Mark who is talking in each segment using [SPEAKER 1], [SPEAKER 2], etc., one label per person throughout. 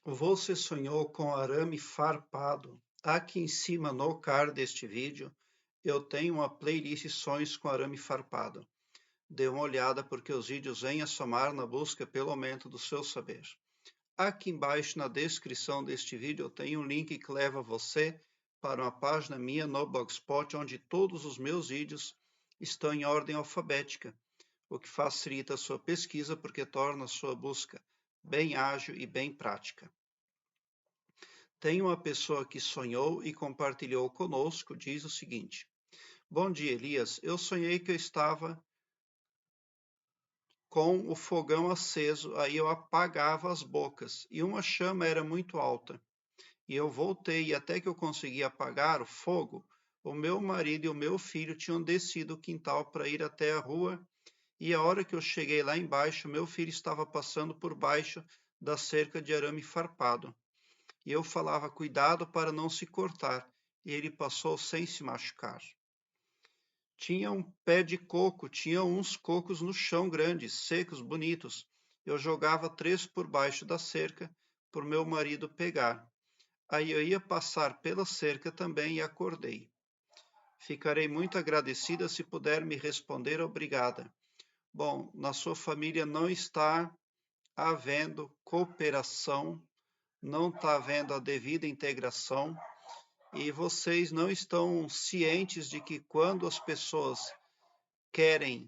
[SPEAKER 1] Você sonhou com arame farpado? Aqui em cima no card deste vídeo eu tenho uma playlist sonhos com arame farpado. Dê uma olhada porque os vídeos vêm a somar na busca pelo aumento do seu saber. Aqui embaixo na descrição deste vídeo eu tenho um link que leva você para uma página minha no Blogspot onde todos os meus vídeos estão em ordem alfabética, o que facilita a sua pesquisa porque torna a sua busca bem ágil e bem prática. Tem uma pessoa que sonhou e compartilhou conosco, diz o seguinte: Bom dia, Elias. Eu sonhei que eu estava com o fogão aceso, aí eu apagava as bocas e uma chama era muito alta. E eu voltei e até que eu consegui apagar o fogo, o meu marido e o meu filho tinham descido o quintal para ir até a rua e a hora que eu cheguei lá embaixo, meu filho estava passando por baixo da cerca de arame farpado. E eu falava, cuidado para não se cortar, e ele passou sem se machucar. Tinha um pé de coco, tinha uns cocos no chão grandes, secos, bonitos. Eu jogava 3 por baixo da cerca, por meu marido pegar. Aí eu ia passar pela cerca também e acordei. Ficarei muito agradecida se puder me responder obrigada. Bom, na sua família não está havendo cooperação, não está havendo a devida integração e vocês não estão cientes de que quando as pessoas querem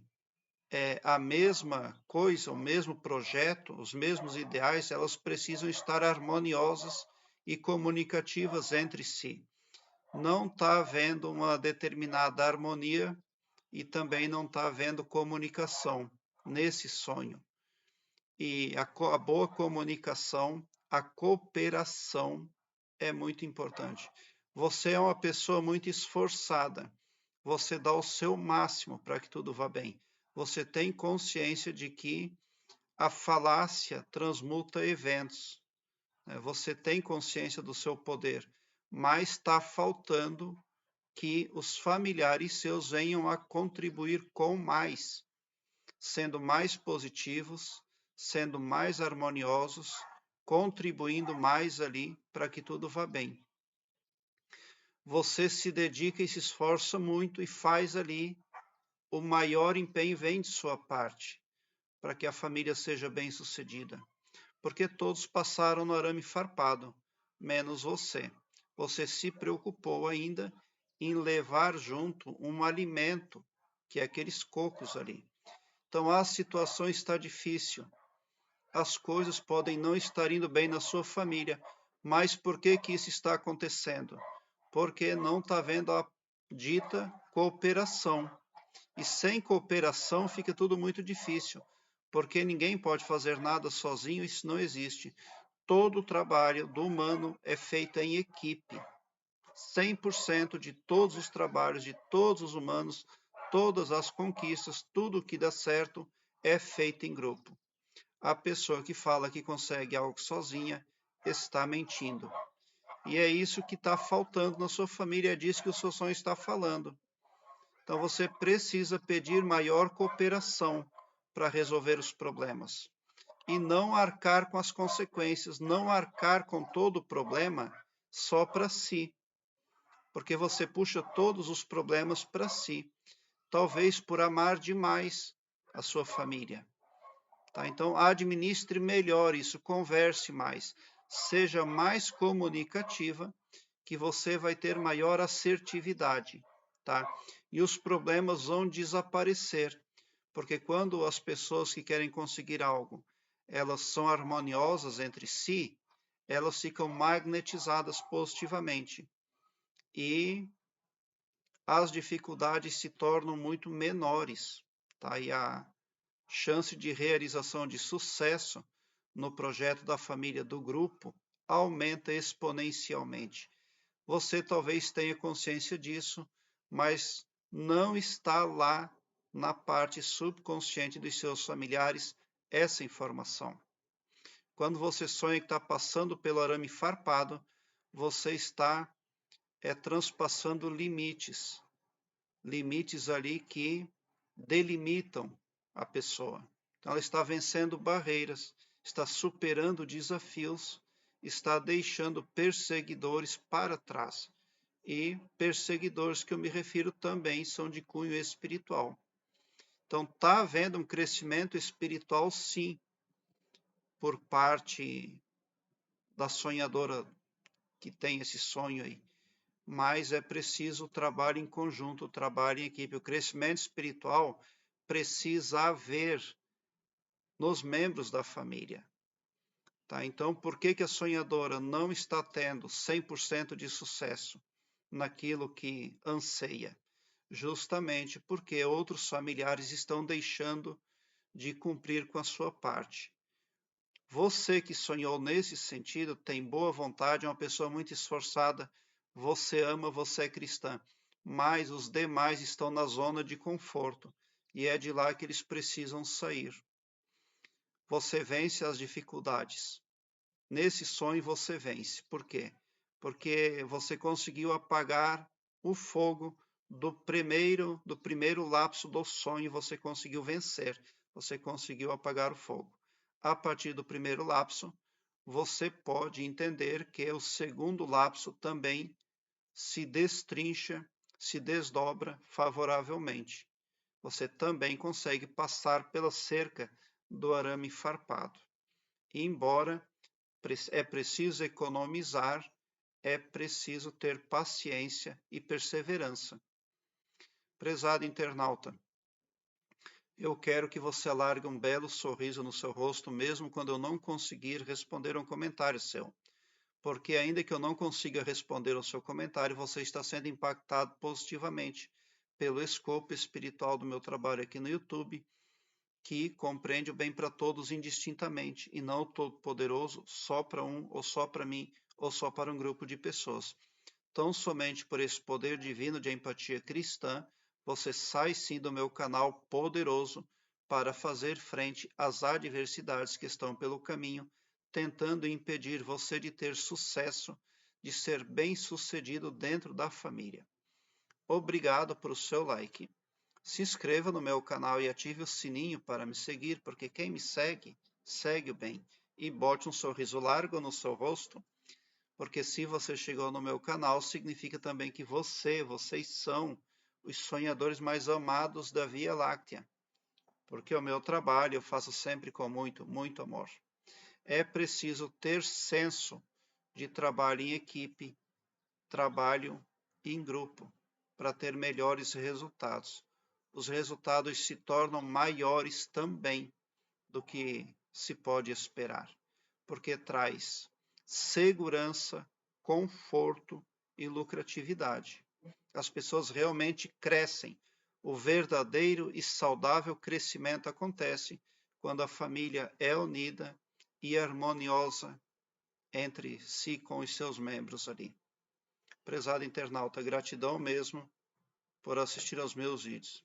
[SPEAKER 1] a mesma coisa, o mesmo projeto, os mesmos ideais, elas precisam estar harmoniosas e comunicativas entre si. Não está havendo uma determinada harmonia e também não está havendo comunicação nesse sonho. E a boa comunicação, a cooperação é muito importante. Você é uma pessoa muito esforçada. Você dá o seu máximo para que tudo vá bem. Você tem consciência de que a falácia transmuta eventos. Você tem consciência do seu poder, mas está faltando que os familiares seus venham a contribuir com mais, sendo mais positivos, sendo mais harmoniosos, contribuindo mais ali para que tudo vá bem. Você se dedica e se esforça muito e faz ali o maior empenho vem de sua parte para que a família seja bem-sucedida. Porque todos passaram no arame farpado, menos você. Você se preocupou ainda em levar junto um alimento, que é aqueles cocos ali. Então a situação está difícil. As coisas podem não estar indo bem na sua família, mas por que que isso está acontecendo? Porque não está havendo a dita cooperação. E sem cooperação fica tudo muito difícil, porque ninguém pode fazer nada sozinho, isso não existe. Todo o trabalho do humano é feito em equipe. 100% de todos os trabalhos de todos os humanos, todas as conquistas, tudo que dá certo é feito em grupo. A pessoa que fala que consegue algo sozinha está mentindo. E é isso que está faltando na sua família, é disso que o seu sonho está falando. Então você precisa pedir maior cooperação para resolver os problemas. E não arcar com as consequências, não arcar com todo o problema só para si. Porque você puxa todos os problemas para si. Talvez por amar demais a sua família. Tá? Então administre melhor isso, converse mais. Seja mais comunicativa, que você vai ter maior assertividade. Tá? E os problemas vão desaparecer, porque quando as pessoas que querem conseguir algo, elas são harmoniosas entre si, elas ficam magnetizadas positivamente e as dificuldades se tornam muito menores, tá? E a chance de realização de sucesso no projeto da família do grupo aumenta exponencialmente. Você talvez tenha consciência disso, mas não está lá na parte subconsciente dos seus familiares essa informação. Quando você sonha que está passando pelo arame farpado, você está transpassando limites, limites ali que delimitam a pessoa. Então ela está vencendo barreiras, está superando desafios, está deixando perseguidores para trás. E perseguidores que eu me refiro também são de cunho espiritual. Então, está havendo um crescimento espiritual, sim, por parte da sonhadora que tem esse sonho aí. Mas é preciso trabalho em conjunto, trabalho em equipe. O crescimento espiritual precisa haver nos membros da família. Tá? Então, por que a sonhadora não está tendo 100% de sucesso naquilo que anseia? Justamente porque outros familiares estão deixando de cumprir com a sua parte. Você que sonhou nesse sentido, tem boa vontade, é uma pessoa muito esforçada, você ama, você é cristã, mas os demais estão na zona de conforto e é de lá que eles precisam sair. Você vence as dificuldades. Nesse sonho você vence. Por quê? Porque você conseguiu apagar o fogo do primeiro lapso do sonho, você conseguiu vencer. Você conseguiu apagar o fogo. A partir do primeiro lapso, você pode entender que o segundo lapso também se destrincha, se desdobra favoravelmente. Você também consegue passar pela cerca do arame farpado. Embora é preciso economizar, é preciso ter paciência e perseverança. Prezado internauta, eu quero que você alargue um belo sorriso no seu rosto, mesmo quando eu não conseguir responder um comentário seu. Porque ainda que eu não consiga responder ao seu comentário, você está sendo impactado positivamente pelo escopo espiritual do meu trabalho aqui no YouTube, que compreende o bem para todos indistintamente, e não o todo-poderoso só para um, ou só para mim, ou só para um grupo de pessoas. Tão somente por esse poder divino de empatia cristã, você sai sim do meu canal poderoso para fazer frente às adversidades que estão pelo caminho, tentando impedir você de ter sucesso, de ser bem-sucedido dentro da família. Obrigado por o seu like. Se inscreva no meu canal e ative o sininho para me seguir, porque quem me segue, segue o bem. E bote um sorriso largo no seu rosto, porque se você chegou no meu canal, significa também que vocês são os sonhadores mais amados da Via Láctea. Porque o meu trabalho eu faço sempre com muito, muito amor. É preciso ter senso de trabalho em equipe, trabalho em grupo, para ter melhores resultados. Os resultados se tornam maiores também do que se pode esperar, porque traz segurança, conforto e lucratividade. As pessoas realmente crescem. O verdadeiro e saudável crescimento acontece quando a família é unida e harmoniosa entre si com os seus membros ali. Prezado internauta, gratidão mesmo por assistir aos meus vídeos.